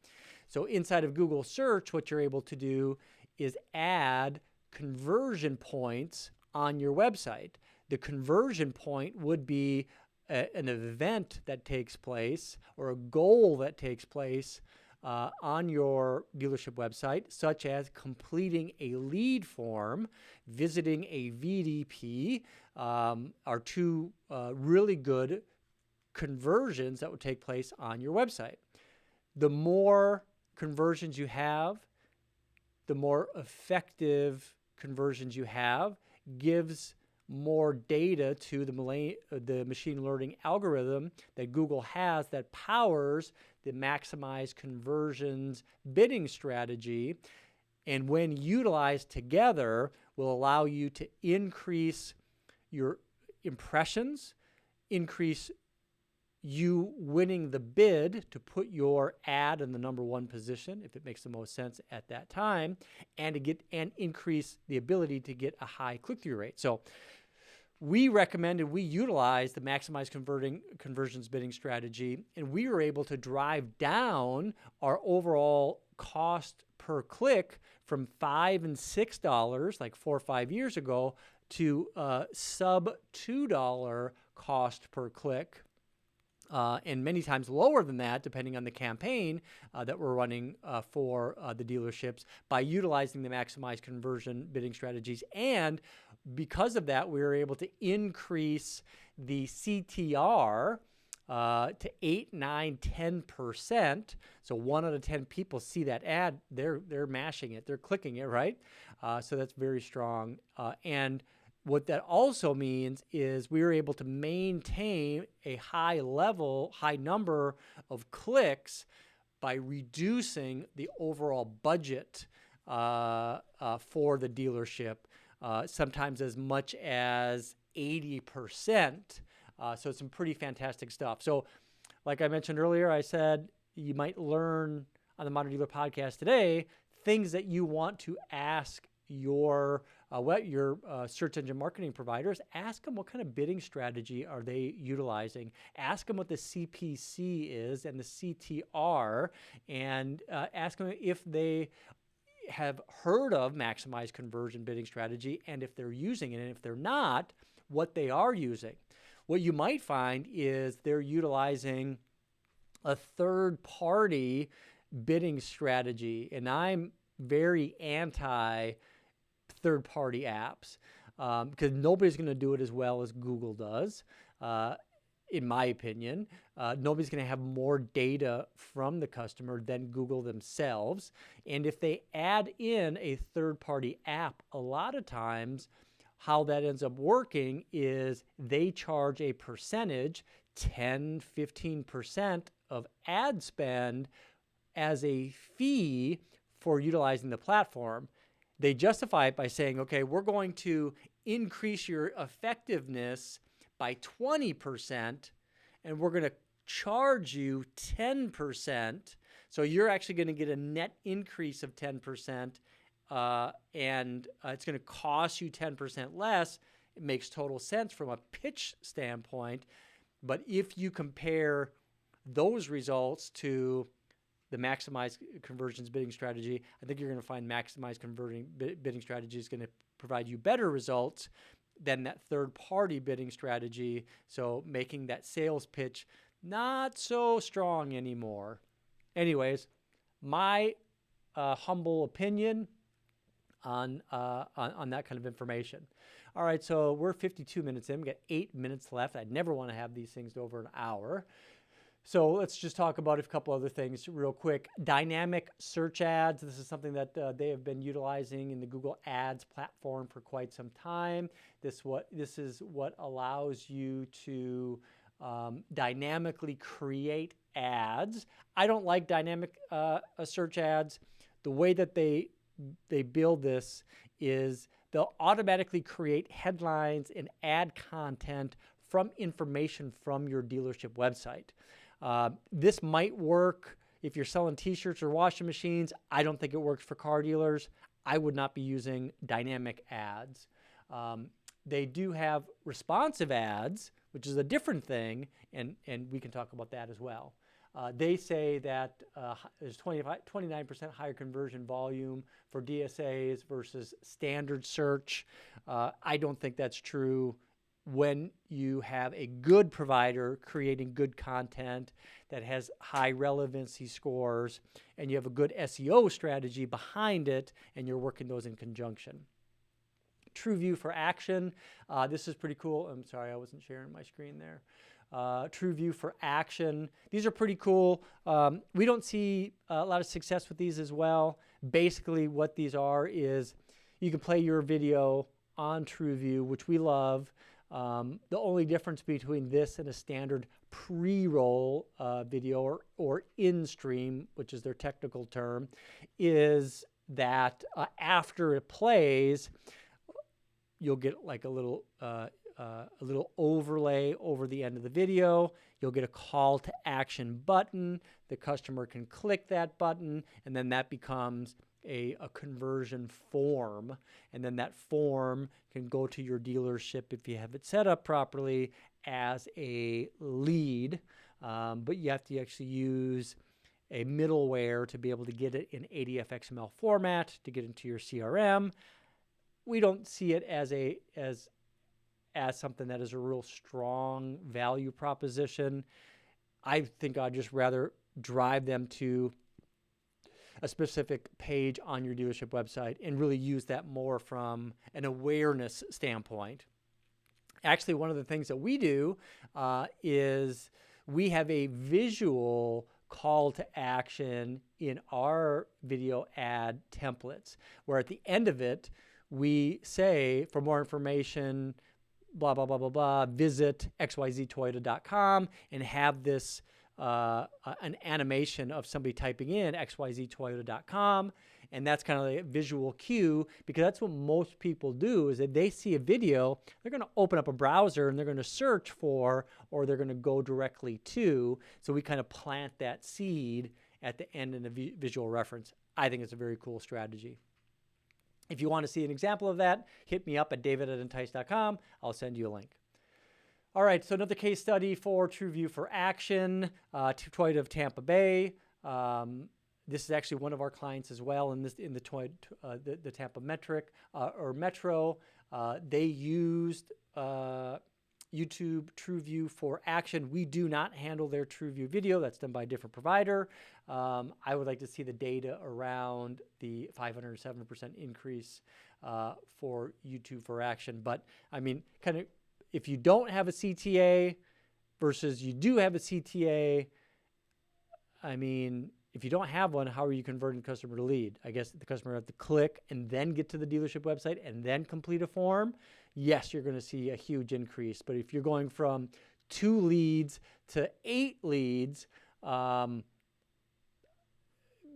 So inside of Google search, what you're able to do is add conversion points on your website. The conversion point would be an event that takes place, or a goal that takes place on your dealership website, such as completing a lead form, visiting a VDP, are 2 really good conversions that would take place on your website. The more conversions you have, the more effective conversions you have, gives more data to the machine learning algorithm that Google has that powers the maximize conversions bidding strategy, and when utilized together will allow you to increase your impressions, increase you winning the bid to put your ad in the number one position, if it makes the most sense at that time, and increase the ability to get a high click-through rate. So we recommended we utilize the maximize conversions bidding strategy, and we were able to drive down our overall cost per click from $5 and $6 like 4 or 5 years ago to sub $2 cost per click. And many times lower than that, depending on the campaign that we're running for the dealerships, by utilizing the maximize conversion bidding strategies. And because of that, we were able to increase the CTR to 8, 9, 10%. So 1 out of 10 people see that ad, they're mashing it, they're clicking it, right? So that's very strong. And what that also means is we were able to maintain a high number of clicks by reducing the overall budget for the dealership, sometimes as much as 80%. So it's some pretty fantastic stuff. So like I mentioned earlier, I said you might learn on the Modern Dealer Podcast today things that you want to ask your search engine marketing providers. Ask them what kind of bidding strategy are they utilizing. Ask them what the CPC is and the CTR, and ask them if they have heard of maximize conversion bidding strategy, and if they're using it, and if they're not, what they are using. What you might find is they're utilizing a third-party bidding strategy, and I'm very anti third-party apps because nobody's going to do it as well as Google does, in my opinion. Nobody's going to have more data from the customer than Google themselves. And if they add in a third-party app, a lot of times how that ends up working is they charge a percentage, 10, 15% of ad spend as a fee for utilizing the platform. They justify it by saying, okay, we're going to increase your effectiveness by 20%, and we're going to charge you 10%. So you're actually going to get a net increase of 10%, and it's going to cost you 10% less. It makes total sense from a pitch standpoint. But if you compare those results to the maximize conversions bidding strategy, I think you're going to find maximize converting bidding strategy is going to provide you better results than that third-party bidding strategy. So making that sales pitch not so strong anymore. Anyways, my humble opinion on that kind of information. All right, so we're 52 minutes in. We got 8 minutes left. I'd never want to have these things over an hour. So let's just talk about a couple other things real quick. Dynamic search ads. This is something that they have been utilizing in the Google Ads platform for quite some time. This is what allows you to dynamically create ads. I don't like dynamic search ads. The way that they build this is they'll automatically create headlines and ad content from information from your dealership website. This might work if you're selling t-shirts or washing machines. I don't think it works for car dealers. I would not be using dynamic ads. They do have responsive ads, which is a different thing, and we can talk about that as well. They say that there's 29% higher conversion volume for DSAs versus standard search. I don't think that's true when you have a good provider creating good content that has high relevancy scores, and you have a good SEO strategy behind it, and you're working those in conjunction. TrueView for action. This is pretty cool. I'm sorry, I wasn't sharing my screen there. TrueView for action. These are pretty cool. We don't see a lot of success with these as well. Basically, what these are is you can play your video on TrueView, which we love. The only difference between this and a standard pre-roll video or in-stream, which is their technical term, is that after it plays, you'll get like a little little overlay over the end of the video. You'll get a call to action button. The customer can click that button, and then that becomes a conversion form. And then that form can go to your dealership if you have it set up properly as a lead. But you have to actually use a middleware to be able to get it in ADF XML format to get into your CRM. We don't see it as something that is a real strong value proposition. I think I'd just rather drive them to a specific page on your dealership website and really use that more from an awareness standpoint. Actually, one of the things that we do is we have a visual call to action in our video ad templates, where at the end of it, we say, for more information, blah, blah, blah, blah, blah, visit xyztoyota.com, and have this an animation of somebody typing in xyztoyota.com. And that's kind of like a visual cue, because that's what most people do is that they see a video, they're going to open up a browser and they're going to search for, or they're going to go directly to. So we kind of plant that seed at the end in a visual reference. I think it's a very cool strategy. If you want to see an example of that, hit me up at david@entice.com. I'll send you a link. All right, so another case study for TrueView for Action, Toyota of Tampa Bay. This is actually one of our clients as well in the Tampa Metro. They used YouTube TrueView for Action. We do not handle their TrueView video. That's done by a different provider. I would like to see the data around the 507% increase for YouTube for Action. But I mean, kind of, if you don't have a CTA versus you do have a CTA, I mean, if you don't have one, how are you converting the customer to lead? I guess the customer have to click and then get to the dealership website and then complete a form. Yes, you're going to see a huge increase. But if you're going from 2 leads to 8 leads,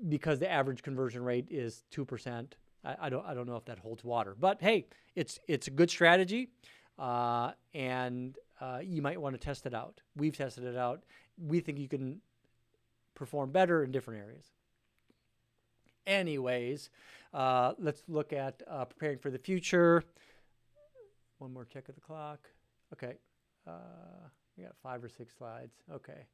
because the average conversion rate is 2%, I don't know if that holds water. But hey, it's a good strategy, and you might want to test it out. We've tested it out. We think you can perform better in different areas. Anyways, let's look at preparing for the future. One more check of the clock. Okay. We got 5 or 6 slides. Okay.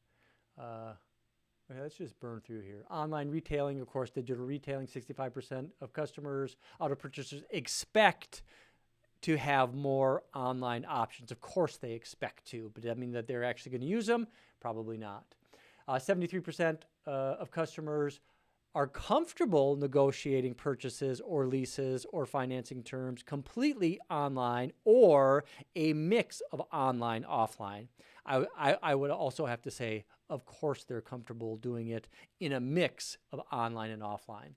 Okay, let's just burn through here. Online retailing, of course, digital retailing, 65% of customers, auto purchasers expect to have more online options. Of course they expect to, but does that mean that they're actually going to use them? Probably not. 73% of customers are comfortable negotiating purchases or leases or financing terms completely online or a mix of online, offline. I would also have to say, of course, they're comfortable doing it in a mix of online and offline.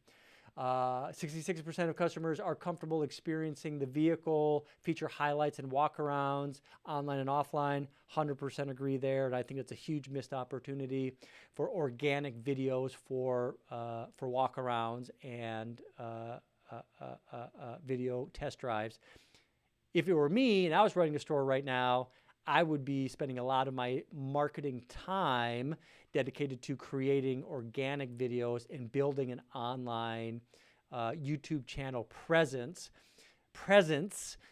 66% of customers are comfortable experiencing the vehicle, feature highlights and walkarounds online and offline. 100% agree there, and I think it's a huge missed opportunity for organic videos for walkarounds and video test drives. If it were me and I was running a store right now, I would be spending a lot of my marketing time dedicated to creating organic videos and building an online YouTube channel presence,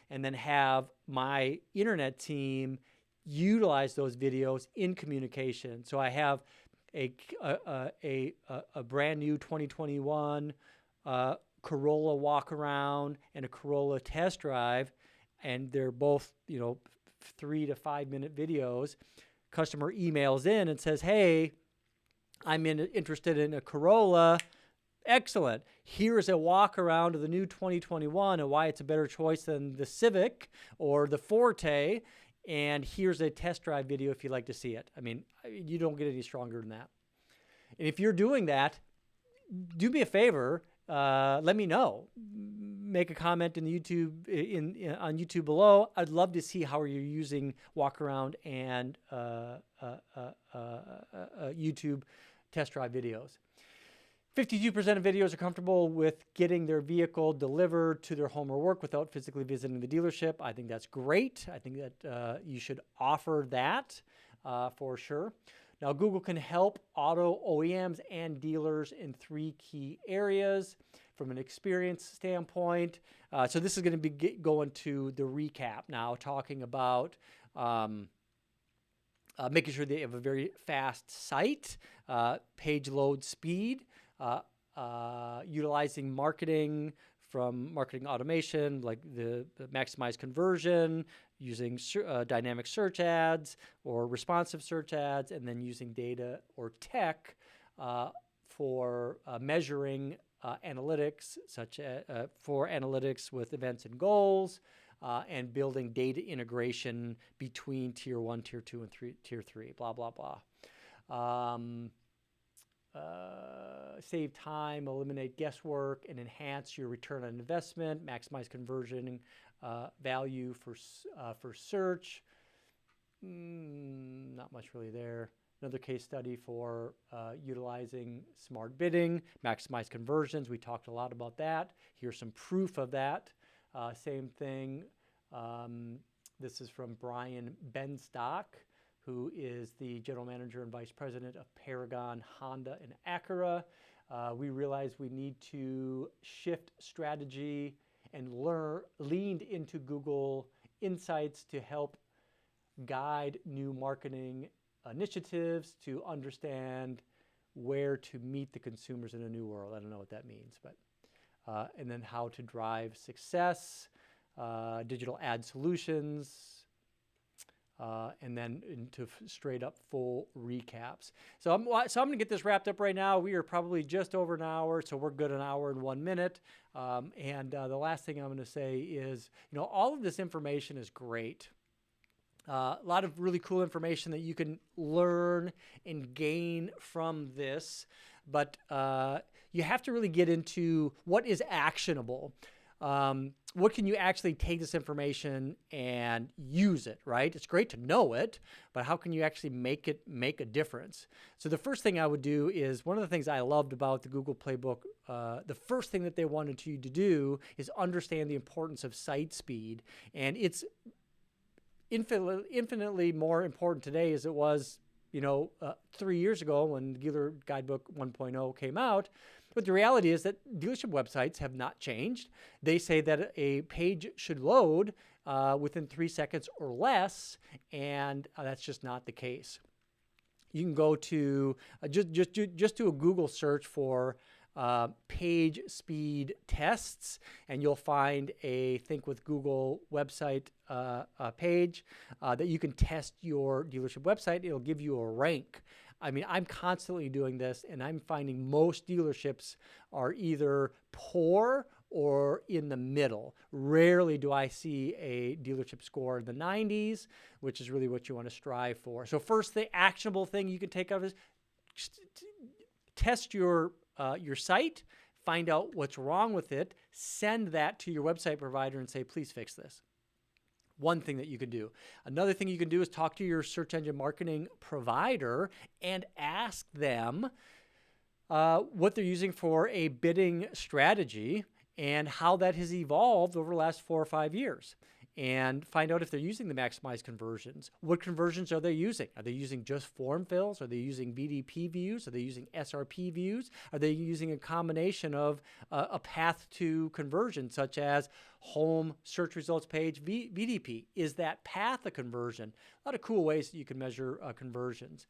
and then have my internet team utilize those videos in communication. So I have a brand new 2021 Corolla walk around and a Corolla test drive, and they're both 3 to 5 minute videos. Customer emails in and says, hey, I'm interested in a Corolla. Excellent. Here's a walk around of the new 2021 and why it's a better choice than the Civic or the Forte. And here's a test drive video if you'd like to see it. I mean, you don't get any stronger than that. And if you're doing that, do me a favor. Let me know. Make a comment in the YouTube on YouTube below. I'd love to see how you're using walk around and YouTube test drive videos. 52% of videos are comfortable with getting their vehicle delivered to their home or work without physically visiting the dealership. I think that's great. I think that you should offer that for sure. Now, Google can help auto OEMs and dealers in 3 key areas from an experience standpoint. So this is going to be going to the recap now, talking about making sure they have a very fast site, page load speed, utilizing marketing from marketing automation, like the maximize conversion, using dynamic search ads or responsive search ads, and then using data or tech for measuring analytics, such as for analytics with events and goals, and building data integration between tier 1, tier 2, and tier 3, blah, blah, blah. Save time, eliminate guesswork, and enhance your return on investment, maximize conversion value for search. Not much really there. Another case study for utilizing smart bidding, maximize conversions. We talked a lot about that. Here's some proof of that. Same thing. This is from Brian Benstock, who is the general manager and vice president of Paragon, Honda, and Acura. We realized we need to shift strategy and leaned into Google Insights to help guide new marketing initiatives to understand where to meet the consumers in a new world. I don't know what that means, but and then how to drive success, digital ad solutions, and then into straight up full recaps. So I'm going to get this wrapped up right now. We are probably just over an hour, so we're good, an hour and 1 minute. And the last thing I'm going to say is, all of this information is great. A lot of really cool information that you can learn and gain from this, but you have to really get into what is actionable. What can you actually take this information and use it, right? It's great to know it, but how can you actually make a difference? So the first thing I would do is, one of the things I loved about the Google Playbook, the first thing that they wanted you to do is understand the importance of site speed. And it's infinitely more important today as it was, 3 years ago when Dealer Guidebook 1.0 came out. But the reality is that dealership websites have not changed. They say that a page should load within 3 seconds or less, and that's just not the case. You can go to just do a Google search for page speed tests, and you'll find a Think with Google website page that you can test your dealership website. It'll give you a rank. I mean, I'm constantly doing this, and I'm finding most dealerships are either poor or in the middle. Rarely do I see a dealership score in the 90s, which is really what you want to strive for. So first, the actionable thing you can take out is test your site, find out what's wrong with it, send that to your website provider and say, please fix this. One thing that you can do. Another thing you can do is talk to your search engine marketing provider and ask them what they're using for a bidding strategy and how that has evolved over the last 4 or 5 years. And find out if they're using the maximized conversions. What conversions are they using? Are they using just form fills? Are they using VDP views? Are they using SRP views? Are they using a combination of a path to conversion, such as home search results page VDP? Is that path a conversion? A lot of cool ways that you can measure conversions.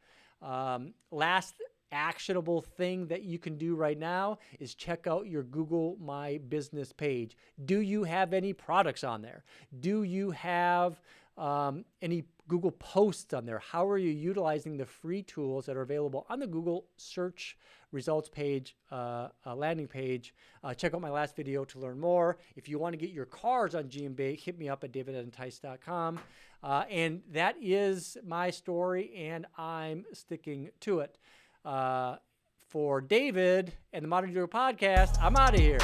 Last actionable thing that you can do right now is check out your Google My Business page. Do you have any products on there? Do you have any Google posts on there? How are you utilizing the free tools that are available on the Google search results page, landing page? Check out my last video to learn more. If you want to get your cars on GMB, hit me up at david@entice.com. And that is my story, and I'm sticking to it. For David and the Modern Dealer Podcast, I'm out of here.